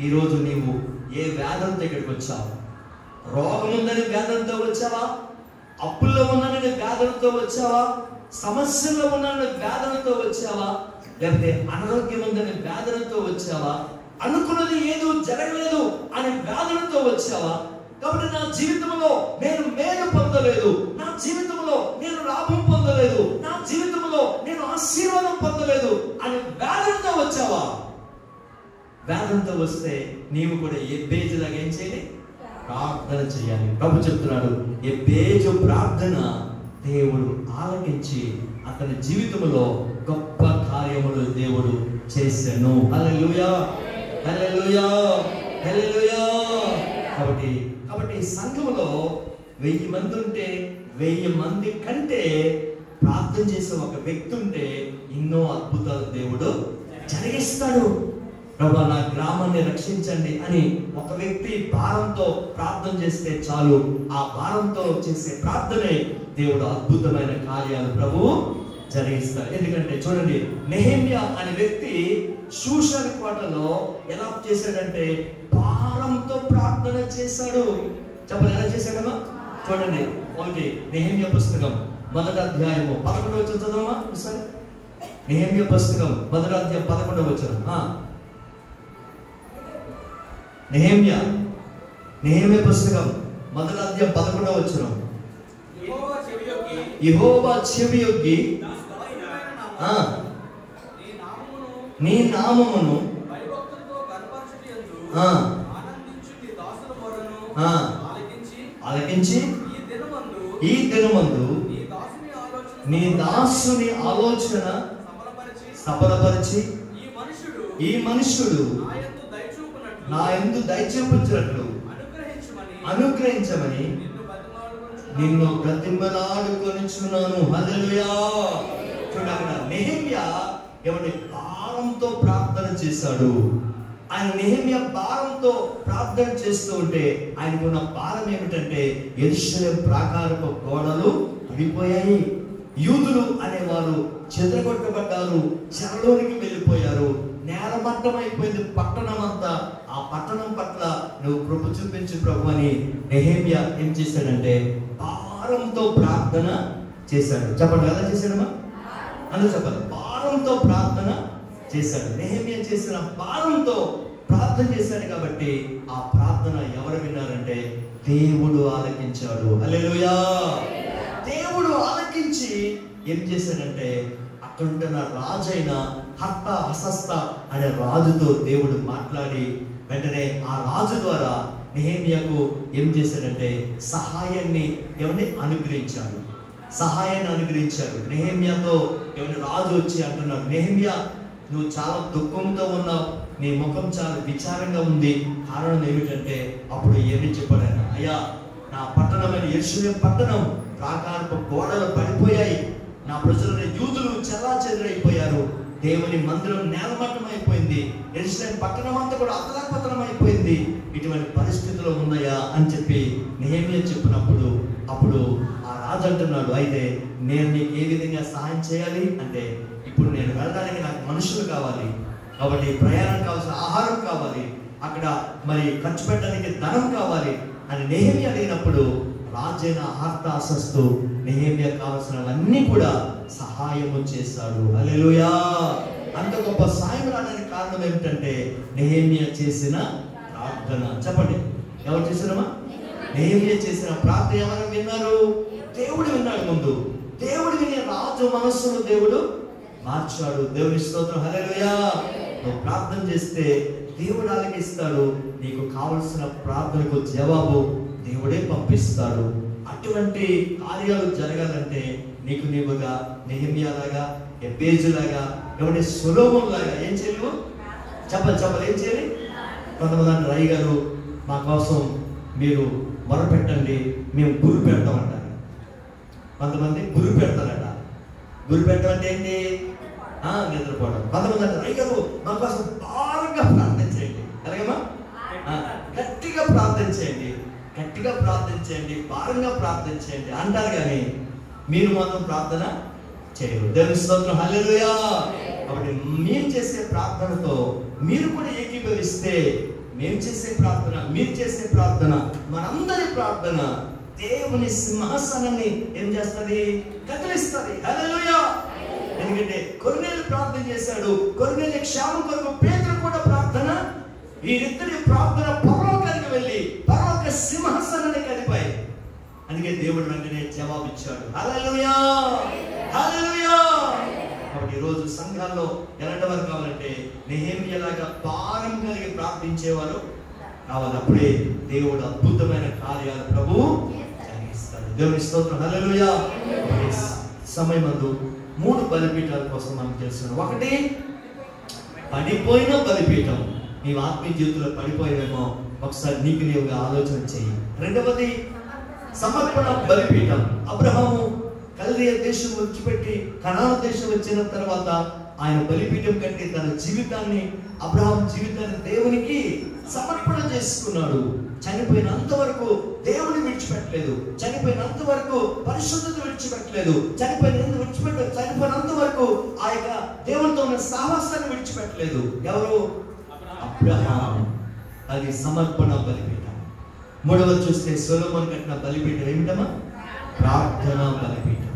ఈరోజు నీవు ఏ వేదనతో ఇక్కడికి వచ్చావు? రోగం ఉందని వేదనతో వచ్చావా? అప్పుల్లో ఉన్నానని వేదనతో వచ్చావా? సమస్యల్లో ఉన్నానని వేదనతో వచ్చావా? లేకపోతే అనారోగ్యం ఉందని వేదనతో వచ్చావా? అనుకున్నది ఏదో జరగలేదు అనే వేదనతో వచ్చావా? కాబట్టి నా జీవితంలో నేను మేలు పొందలేదు, నా జీవితంలో నేను లాభం పొందలేదు, నా జీవితంలో నేను ఆశీర్వాదం పొందలేదు అని వేదనతో వచ్చావా? వేదనతో వస్తే నీవు కూడా ఎబ్బేజులాగా ఏం చేయాలి? ప్రార్థన చేయాలి. ప్రభు చెప్తున్నాడు, ఎబ్బేజు ప్రార్థన దేవుడు ఆలకించి అతని జీవితంలో గొప్ప కార్యములు దేవుడు చేశాను. హల్లెలూయా, హల్లెలూయా, హల్లెలూయా. కాబట్టి సంఘంలో 1000 మంది ఉంటే 1000 మంది కంటే ప్రార్థన చేసే ఒక వ్యక్తి ఉంటే ఎన్నో అద్భుతాలు దేవుడు జరిగిస్తాడు. ప్రభు నా గ్రామాన్ని రక్షించండి అని ఒక వ్యక్తి భారంతో ప్రార్థన చేస్తే చాలు, ఆ భారంతో చేసే ప్రార్థనే దేవుడు అద్భుతమైన కార్యాలు ప్రభు జరిగిస్తాడు. ఎందుకంటే చూడండి, నెహెమ్యా అనే వ్యక్తి షూషన్ కోటలో ఎలా చేశాడంటే భారంతో ప్రార్థన చేశాడు. చెప్పండి ఎలా చేశాడమ్మా? చూడండి, ఒకటి నెహెమ్యా పుస్తకం 1వ అధ్యాయము 11వ వచనం చదవమా ఒకసారి. నెహెమ్యా పుస్తకం 1వ అధ్యాయం 11వ వచనం. నెహెమ్యా పుస్తకం 1వ అధ్యాయం 11వ వచనం. యెహోవా చెవియొగ్గి నీ నామమును ఆలకించి ఈ దినమందు నీ దాసుని ఆలోచన సఫలపరిచి ఈ మనుషుడు నా యందు దయచూపించినట్లు అనుగ్రహించమని నిన్ను బ్రతిమలాడుకొనిచున్నాను. హల్లెలూయా. చూడండి, నెహెమ్యా ఎవరి భారంతో ప్రార్థన చేశాడు. ఆయన నెహెమ్యా భారంతో ప్రార్థన చేస్తూ ఉంటే ఆయనకున్న భారం ఏమిటంటే యెరూషలేము ప్రాకారపు గోడలు పడిపోయాయి. యూదులు అనేవారు చెదరగొట్టబడ్డారు, చెరలోనికి వెళ్ళిపోయారు, నేలమట్టం అయిపోయింది పట్టణం అంతా. ఆ పట్టణం పట్ల నువ్వు కృప చూపించు ప్రభు అని నెహెమ్యా ఏం చేశాడంటే భారంతో ప్రార్థన చేశాడు. చెప్పండి, ఎలా చేశాడమ్మా? అందరూ చెప్పాలి. భారంతో ప్రార్థన చేశాడు. నెహెమ్యా చేసిన భారంతో ప్రార్థన చేశాడు కాబట్టి ఆ ప్రార్థన ఎవరు విన్నారంటే దేవుడు ఆలకించాడు. హల్లెలూయా. దేవుడు ఆలకించి ఏం చేశాడంటే అక్కడ ఉంటున్న రాజైన హత్త హసస్త అనే రాజుతో దేవుడు మాట్లాడి వెంటనే ఆ రాజు ద్వారా నెహెమ్యాకు ఏం చేశాడంటే సహాయాన్ని ఎవరిని అనుగ్రహించాడు. సహాయాన్ని అనుగ్రహించాడు. నెహెమ్యాతో ఎవరి రాజు వచ్చి అంటున్నాడు, నెహెమ్యా నువ్వు చాలా దుఃఖంతో ఉన్నావు, నీ ముఖం చాలా విచారంగా ఉంది. కారణం ఏమిటంటే అప్పుడు ఏమి చెప్పాడు ఆయన, అయ్యా నా పట్టణమైన యెరూషలేము పట్టణం ప్రాకారపు గోడలు పడిపోయాయి, నా ప్రజలైన యూదులు చెల్లాచెదరైపోయారు, దేవుని మందిరం నేలమట్టం అయిపోయింది, యెరూషలేము పట్టణం అంతా కూడా అతలాకుతలం అయిపోయింది, ఇటువంటి పరిస్థితులు ఉన్నాయా అని చెప్పి నెహెమ్యా చెప్పినప్పుడు అప్పుడు ఆ రాజు అంటున్నాడు, అయితే నేను నీకు ఏ విధంగా సహాయం చేయాలి అంటే ఇప్పుడు నేను వెళ్ళడానికి నాకు మనుషులు కావాలి, కాబట్టి ప్రయాణం కావాల్సిన ఆహారం కావాలి, అక్కడ మరి ఖర్చు పెట్టడానికి ధనం కావాలి అని నెహెమ్యా అడిగినప్పుడు రాజైన హర్తాసస్తు నెహెమ్యా కావాల్సినవన్నీ కూడా సహాయము చేశాడు. హల్లెలూయా. అంత గొప్ప సాయం రావడానికి కారణం ఏమిటంటే నెహెమ్యా చేసిన ప్రార్థన. చెప్పండి, ఎవరు చేసినమా? నెహెమ్యా చేసిన ప్రార్థన ఎవరు విన్నారు? దేవుడు విన్నాడు. ముందు దేవుడు విని రాజు మనస్సును దేవుడు మార్చాడు. దేవుని స్తోత్రం. హల్లెలూయా. నువ్వు ప్రార్థన చేస్తే దేవుడు ఆలకిస్తాడు. నీకు కావలసిన ప్రార్థనకు జవాబు దేవుడే పంపిస్తాడు. అటువంటి కార్యాలు జరగాలంటే నీకు నీవుగా నెహెమ్యాలాగా, ఎబ్బేజులాగా, ఎవరి సొలొమోను లాగా ఏం చేయలేవు? చెప్పాలి ఏం చేయాలి? కొంతమంది అంటే రై గారు మా కోసం మీరు మొరపెట్టండి, మేము గురి పెడతామంటారు. కొంతమంది గురి పెడతారట. గురి పెట్టడం అంటే ఏంటి? నిద్రపోవడం. కొంతమంది అంటే రై గారు మా కోసం భారంగా ప్రార్థన చేయండి, అలాగేమా గట్టిగా ప్రార్థన చేయండి, గట్టిగా ప్రార్థన చేయండి, భారంగా ప్రార్థన చేయండి అంటారు, కానీ మీరు మాత్రం ప్రార్థన చేయరు. దేవుని స్తోత్రం. హల్లెలూయా. కాబట్టి మేము చేసే ప్రార్థనతో మీరు కూడా ఏకీభవిస్తే మేము చేసే ప్రార్థన, మీరు చేసే ప్రార్థన, మనందరి ప్రార్థన దేవుని సింహాసనాన్ని ఏం చేస్తుంది? కదిలిస్తుంది. హల్లెలూయా. ఎందుకంటే కొర్నేలు ప్రార్థన చేశాడు, కొర్నేలు క్షేమం కొరకు పేతురు కూడా ప్రార్థన, వీరిద్దరి ప్రార్థన పరలోకానికి వెళ్ళి పరలోక సింహాసనాన్ని కదిపాయి. అందుకే దేవుడు వెంటనే జవాబు ఇచ్చాడు. హల్లెలూయా. హల్లెలూయా. కాబట్టి ఈరోజు సంఘాల్లో ఎలాంటి వారు కావాలంటే నెహెమ్యాలాగా భారం కలిగి ప్రార్థించేవారు కావాలి. అప్పుడే దేవుడు అద్భుతమైన కార్యాలు ప్రభు జరిగిస్తాడు. దేవుని స్తోత్రం. హల్లెలూయా. సమయమందు 3 బలిపీఠాల కోసం మనకు తెలుసు. ఒకటి పడిపోయిన బలిపీఠం. నీవు ఆత్మీయ జీవితంలో పడిపోయేమో ఒకసారి నీకు నీవుగా ఆలోచన చేయి. రెండవది సమర్పణ బలిపీఠం. అబ్రహాము కల్దీయ దేశం విడిచిపెట్టి కనాను దేశం వచ్చిన తర్వాత ఆయన బలిపీఠం కంటే తన జీవితాన్ని, అబ్రహాం జీవితాన్ని దేవునికి సమర్పణ చేసుకున్నాడు. చనిపోయినంత వరకు దేవుని విడిచిపెట్టలేదు, చనిపోయినంత వరకు పరిశుద్ధత విడిచిపెట్టలేదు, చనిపోయినంత వరకు ఆ యొక్క దేవునితో ఉన్న సాహసాన్ని విడిచిపెట్టలేదు. ఎవరు? అబ్రహాం. అది సమర్పణ బలిపీఠం. మూడవది చూస్తే సొలొమోను కట్టిన బలిపీఠం ఏమిటమ్మా? ప్రార్థన బలిపీఠం.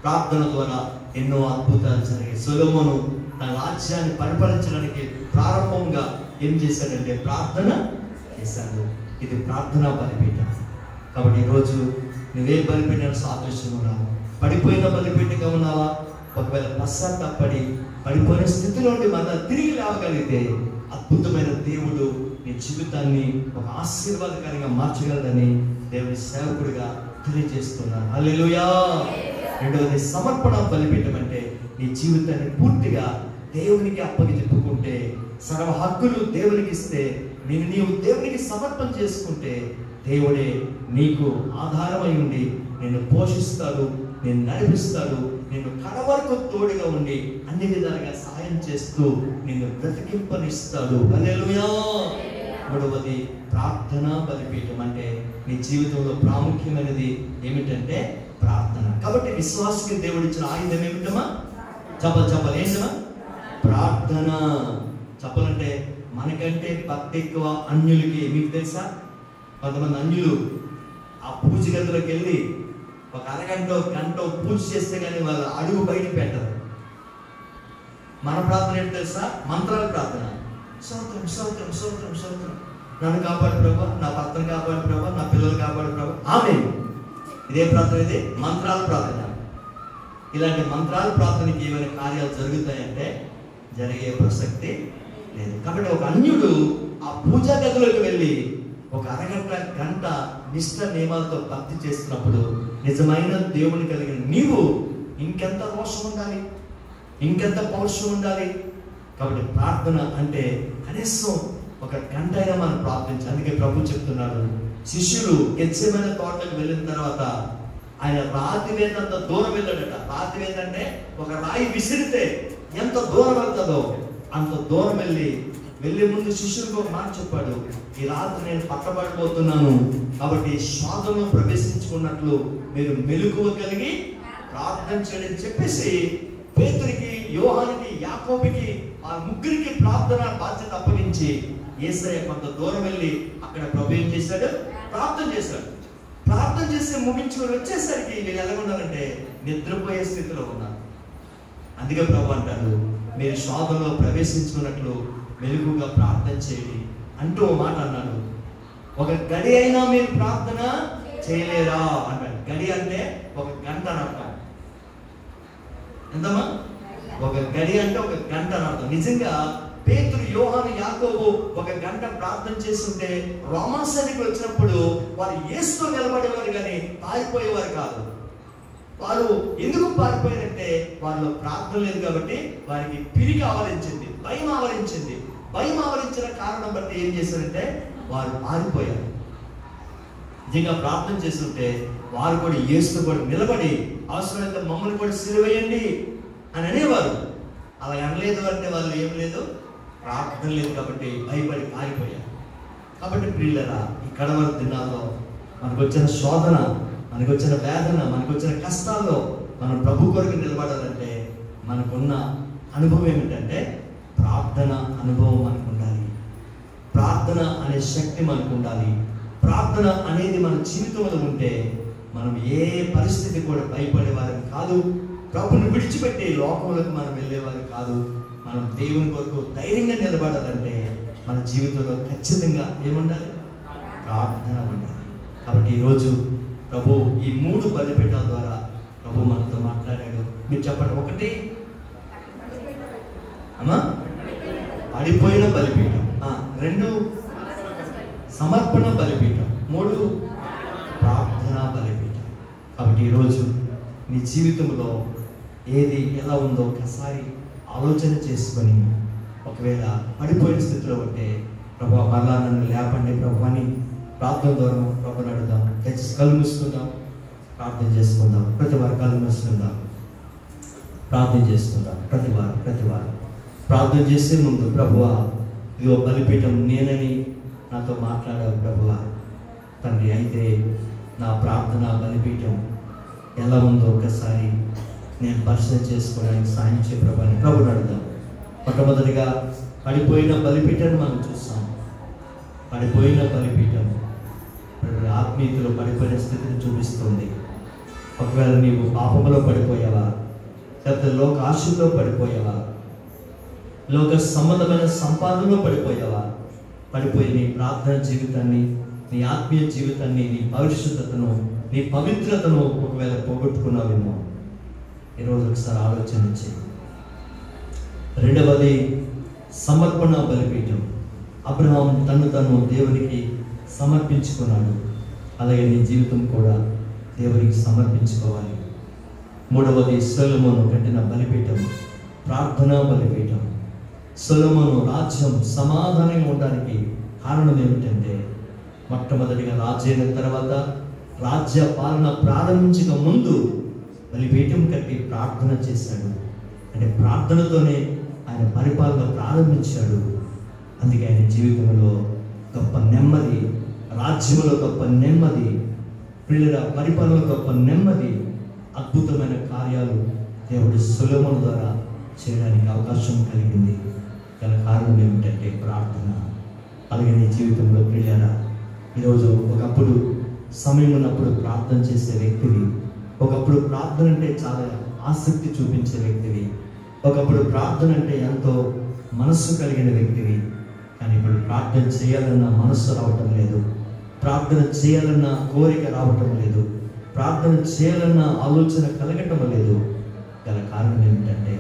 ప్రార్థన ద్వారా ఎన్నో అద్భుతాలు జరిగాయి. సొలొమోను తన రాజ్యాన్ని పరిపాలించడానికి ప్రారంభంగా ఏం చేశాడంటే ప్రార్థన చేశాడు. ఇది ప్రార్థనా బలిపీఠం. కాబట్టి ఈరోజు నువ్వే బలిపీఠాన్ని సాదృశ్యమున్నావు. పడిపోయిన బలిపీఠంగా ఉన్నావా? ఒకవేళ పశ్చాత్తాపడి పడిపోయిన స్థితిలోండి మళ్ళీ తిరిగి లేవగలిగితే అద్భుతమైన దేవుడు నీ జీవితాన్ని ఒక ఆశీర్వాదకరంగా మార్చగలదని దేవుని సేవకుడిగా తెలియజేస్తున్నాను. హల్లెలూయా. రెండవది సమర్పణ బలిపీఠం అంటే నీ జీవితాన్ని పూర్తిగా దేవునికి అప్పగించుకుంటే, సర్వ హక్కులు దేవునికి ఇస్తే, నీవు దేవునికి సమర్పణ చేసుకుంటే దేవుడే నీకు ఆధారమై ఉండి నిన్ను పోషిస్తాడు, నిన్ను నడిపిస్తాడు, నిన్ను కడ వరకు తోడుగా ఉండి అన్ని విధాలుగా సహాయం చేస్తూ నిన్ను బ్రతికింపనిస్తాడు. హల్లెలూయా. మూడవది ప్రార్థన బలిపీఠం అంటే నీ జీవితంలో ప్రాముఖ్యమైనది ఏమిటంటే ప్రార్థన. కాబట్టి విశ్వాసకి దేవుడు ఇచ్చిన ఆయుధం ఏమిటమా? చెప్పలు ఏంటమా? ప్రార్థన. చెప్పాలంటే మనకంటే భక్తి ఎక్కువ అన్యులకి. మీకు తెలుసా, కొంతమంది అన్యులు ఆ పూజ గదిలోకి వెళ్ళి ఒక అరగంట గంట పూజ చేస్తే కానీ వాళ్ళు అడుగు బయట పెట్టరు. మన ప్రార్థన ఏంటి తెలుసా? మంత్రాల ప్రార్థన. స్తోత్రం స్తోత్రం స్తోత్రం స్తోత్రం, నన్ను కాపాడు ప్రభా, నా భర్తను కాపాడు ప్రభా, నా పిల్లలు కాపాడు ప్రభా, ఆమేన్. ఇదే ప్రార్థన, ఇదే మంత్రాల ప్రార్థన. ఇలాంటి మంత్రాల ప్రార్థనకి ఏమైనా కార్యాలు జరుగుతాయంటే జరిగే ప్రసక్తి లేదు. కాబట్టి ఒక అన్యుడు ఆ పూజా గదిలోకి వెళ్ళి ఒక అరగంట గంట నిష్ఠ నియమాలతో భక్తి చేస్తున్నప్పుడు నిజమైన దేవుని కలిగిన నీవు ఇంకెంత రోషం ఉండాలి, ఇంకెంత పౌరుషం ఉండాలి. కాబట్టి ప్రార్థన అంటే కనీసం ఒక గంట అయినా మనం ప్రార్థించాలి. అందుకే ప్రభు చెప్తున్నాడు, శిష్యులు గెత్సేమనే తోటకు వెళ్ళిన తర్వాత ఆయన రాతి వేదంత దూరం వెళ్ళాడట. రాతి వేదంటే ఒక రాయి విసిరితే ఎంత దూరం వెళ్తుందో అంత దూరం వెళ్ళే ముందు శిష్యులకు ఒక మాట చెప్పాడు, ఈ రాత్రి నేను పట్టబడిపోతున్నాను, కాబట్టి శ్వాసంలో ప్రవేశించుకున్నట్లు మీరు మెలకువ కలిగి ప్రార్థన చేయని చెప్పేసి పేతురికి, యోహానికి, యాకోబుకి ఆ ముగ్గురికి ప్రార్థన బాధ్యత అప్పగించి యేసయ్య కొంత దూరం వెళ్ళి అక్కడ ప్రభు ఏం చేశాడు? ప్రార్థన చేశాడు. ప్రార్థన చేసి ముగించుకొని వచ్చేసరికి వీళ్ళు ఎలా ఉన్నారంటే నిద్రపోయే స్థితిలో ఉన్నారు. అందుకే ప్రభు అంటారు, మీరు శోధనలో ప్రవేశించుకున్నట్లు మెలుగుగా ప్రార్థన చేయండి అంటూ ఓ మాట అన్నాడు. ఒక గడి అయినా మీరు ప్రార్థన చేయలేరా అంటాడు. గడి అంటే ఒక గంట అని అర్థం. ఎంతమ్మా? ఒక గడి అంటే ఒక గంట అని అర్థం. నిజంగా పేతురు, యోహాను, యాకోబు ఒక గంట ప్రార్థన చేస్తుంటే రోమా సైనికులు వచ్చినప్పుడు వారు యేసుతో నిలబడేవారు కానీ పారిపోయేవారు కాదు. వారు ఎందుకు పారిపోయారంటే వారిలో ప్రార్థన లేదు కాబట్టి వారికి పిరికి ఆవరించింది, భయం ఆవరించింది. భయం ఆవరించిన కారణం బట్టి ఏం చేశారంటే వారు పారిపోయారు. నిజంగా ప్రార్థన చేస్తుంటే వారు కూడా యేసుతో కూడా నిలబడి అవసరమైతే మమ్మల్ని కూడా సిలువేయండి అని అనేవారు. అలా అనలేదు అంటే వాళ్ళు ఏం లేదు, ప్రార్థన లేదు కాబట్టి భయపడి పారిపోయారు. కాబట్టి ప్రియులారా, ఈ కడవరి దినాల్లో మనకు వచ్చిన శోధన, మనకు వచ్చిన వేదన, మనకు వచ్చిన కష్టాల్లో మనం ప్రభు కొరకు నిలబడాలంటే మనకున్న అనుభవం ఏమిటంటే ప్రార్థన అనుభవం మనకు ఉండాలి. ప్రార్థన అనే శక్తి మనకు ఉండాలి. ప్రార్థన అనేది మన జీవితంలో ఉంటే మనం ఏ పరిస్థితి కూడా భయపడేవారం కాదు. ప్రభుని విడిచిపెట్టి లోకంలోకి మనం వెళ్ళేవారు కాదు. మనం దేవుని కొరకు ధైర్యంగా నిలబడాలంటే మన జీవితంలో ఖచ్చితంగా ఏముండాలి? ప్రార్థన ఉండాలి. కాబట్టి ఈరోజు ప్రభు ఈ 3 బలిపీఠాల ద్వారా ప్రభు మనతో మాట్లాడాడు. మీరు చెప్పండి. 1 అమ్మా పడిపోయిన బలిపీఠం, 2 సమర్పణ బలిపీఠం, 3 ప్రార్థన బలిపీఠం. కాబట్టి ఈరోజు నీ జీవితంలో ఏది ఎలా ఉందో ఒకసారి ఆలోచన చేసుకొని, ఒకవేళ పడిపోయిన స్థితిలో ఉంటే ప్రభు మరలా నన్ను లేపండి ప్రభు అని ప్రార్థన ద్వారా ప్రభుని అడుగుదాం. దయచేసి కళ్ళు మూసుకుందాం, ప్రార్థన చేసుకుందాం. ప్రతి వారు కళ్ళు మూసుకుందాం, ప్రార్థన చేసుకుందాం. ప్రతి వారు ప్రార్థన చేసే ముందు ప్రభువా ఇదిగో బలిపీఠం నేనని నాతో మాట్లాడావు ప్రభువా తండ్రి. అయితే నా ప్రార్థన బలిపీఠం ఎలా ఉందో ఒకసారి నేను పరిశీలన చేసుకోవడానికి సాయం చేయ ప్రభుని ప్రభుని అడుగుదాం. మొట్టమొదటిగా పడిపోయిన బలిపీఠాన్ని మనం చూస్తాం. పడిపోయిన బలిపీఠం ఆత్మీయతలో పడిపోయిన స్థితిని చూపిస్తుంది. ఒకవేళ నీవు పాపంలో పడిపోయావా, లేకపోతే లోక ఆశల్లో పడిపోయావా, లోక సంబంధమైన సంపాదనలో పడిపోయావా, పడిపోయి నీ ప్రార్థన జీవితాన్ని, నీ ఆత్మీయ జీవితాన్ని, నీ పరిశుద్ధతను, నీ పవిత్రతను ఒకవేళ పోగొట్టుకున్నావేమో ఈరోజు ఒకసారి ఆలోచన చేయి. రెండవది సమర్పణ బలిపీఠం. అబ్రహాం తను దేవునికి సమర్పించుకున్నాడు. అలాగే నీ జీవితం కూడా దేవునికి సమర్పించుకోవాలి. మూడవది సొలొమోను కట్టిన బలిపీఠం, ప్రార్థనా బలిపీఠం. సొలొమోను రాజ్యం సమాధానంగా ఉండడానికి కారణం ఏమిటంటే, మొట్టమొదటిగా రాజు అయిన తర్వాత రాజ్య పాలన ప్రారంభించక ముందు బలిపీఠం కట్టి ప్రార్థన చేశాడు. అంటే ప్రార్థనతోనే ఆయన పరిపాలన ప్రారంభించాడు. అందుకే ఆయన జీవితంలో గొప్ప నెమ్మది, రాజ్యంలో గొప్ప నెమ్మది, ప్రియుల పరిపాలన గొప్ప నెమ్మది, అద్భుతమైన కార్యాలు దేవుడు సొలొమోను ద్వారా చేయడానికి అవకాశం కలిగింది. గల కారణం ఏమిటంటే ప్రార్థన. అలాగే నీ జీవితంలో ప్రియులారా, ఈరోజు ఒకప్పుడు సమయం ఉన్నప్పుడు ప్రార్థన చేసే వ్యక్తివి, ఒకప్పుడు ప్రార్థన అంటే చాలా ఆసక్తి చూపించే వ్యక్తివి, ఒకప్పుడు ప్రార్థన అంటే ఎంతో మనస్సు కలిగిన వ్యక్తివి. కానీ ఇప్పుడు ప్రార్థన చేయాలన్న మనస్సు రావటం లేదు, ప్రార్థన చేయాలన్న కోరిక రావటం లేదు, ప్రార్థన చేయాలన్న ఆలోచన కలగటం లేదు. గల కారణం ఏమిటంటే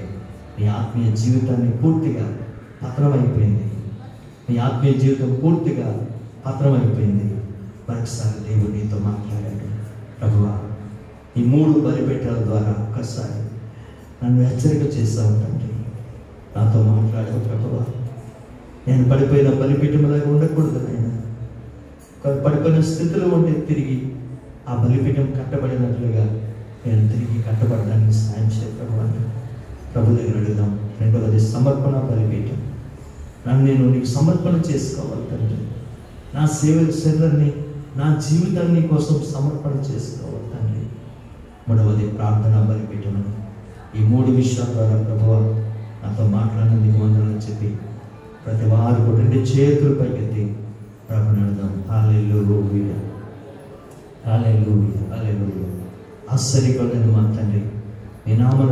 నీ ఆత్మీయ జీవితాన్ని పూర్తిగా పతనమైపోయింది. నీ ఆత్మీయ జీవితం పూర్తిగా పతనమైపోయింది. మరొకసారి దేవుడు నీతో మాట్లాడాడు. ప్రభువా, ఈ 3 బలిపీఠాల ద్వారా ఒక్కసారి నన్ను హెచ్చరిక చేస్తూ తండ్రి, నాతో మాట్లాడావు ప్రభువా. నేను పడిపోయిన బలిపీఠంలాగా ఉండకూడదు నాయన. పడిపోయిన స్థితిలో ఉంటే తిరిగి ఆ బలిపీఠం కట్టబడినట్లుగా నేను తిరిగి కట్టబడడానికి సాయం చేయ ప్రభువా. ప్రభు దగ్గర అడుగుదాం. రెండవది సమర్పణ బలిపీఠం. నన్ను నేను నీకు సమర్పణ చేసుకోవాలి తండ్రి. నా శరీరాన్ని, నా జీవితాన్ని కోసం సమర్పణ చేసుకోవాలి తండ్రి. మూడవది ప్రార్థన బలిపీఠం. ఈ 3 విషయాల ద్వారా ప్రభువా నాతో మాట్లాడినందుకు వందనాలు చెప్పి ప్రతి వారు కూడా 2 చేతులు పైకెత్తి ప్రభుని అడుగుదాం. హల్లెలూయా, హల్లెలూయా, హల్లెలూయా. ఆశ్చర్యకరమైన మా తండ్రి, నీ నామమున